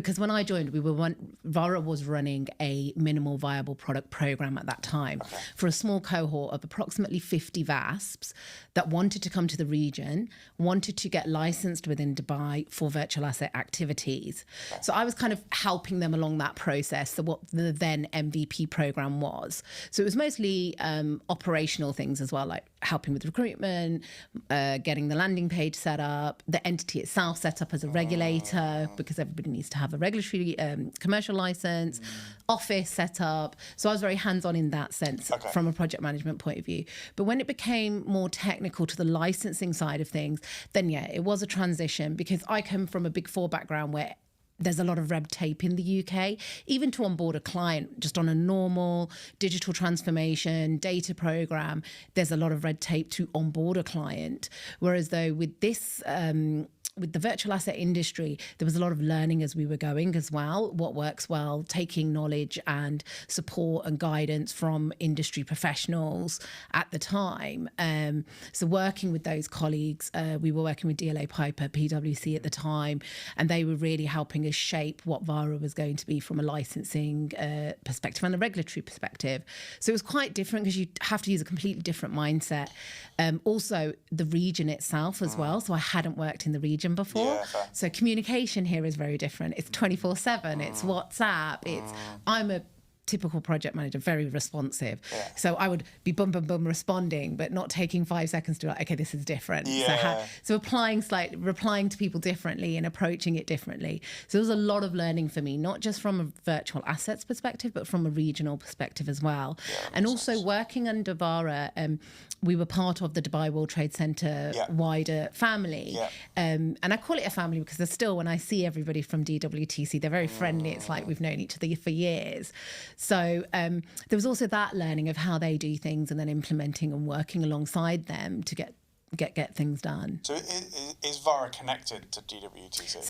Because when I joined, VARA was running a minimal viable product program at that time for a small cohort of approximately 50 VASPs that wanted to come to the region, wanted to get licensed within Dubai for virtual asset activities. So I was kind of helping them along that process, so what the then MVP program was. So it was mostly operational things as well, like helping with recruitment, getting the landing page set up, the entity itself set up as a regulator, because everybody needs to have a regulatory commercial license, office set up. So I was very hands-on in that sense from a project management point of view. But when it became more technical to the licensing side of things, then yeah, it was a transition, because I come from a Big Four background where there's a lot of red tape in the UK, even to onboard a client just on a normal digital transformation data program. There's a lot of red tape to onboard a client. Whereas though with this, with the virtual asset industry, there was a lot of learning as we were going as well, what works well, taking knowledge and support and guidance from industry professionals at the time. So working with those colleagues, we were working with DLA Piper, PwC at the time, and they were really helping us shape what VARA was going to be from a licensing perspective and a regulatory perspective. So it was quite different, because you have to use a completely different mindset. Also, the region itself as well. So I hadn't worked in the region before. So communication here is very different. It's 24/7, it's WhatsApp, I'm a typical project manager, very responsive. So I would be boom, boom, boom responding, but not taking 5 seconds to be like, okay, this is different. So replying to people differently and approaching it differently. So there was a lot of learning for me, not just from a virtual assets perspective, but from a regional perspective as well. And also working under VARA, we were part of the Dubai World Trade Center wider family. And I call it a family because there's still, when I see everybody from DWTC, they're very friendly. It's like we've known each other for years. So there was also that learning of how they do things, and then implementing and working alongside them to get things done. So is VARA connected to DWTC?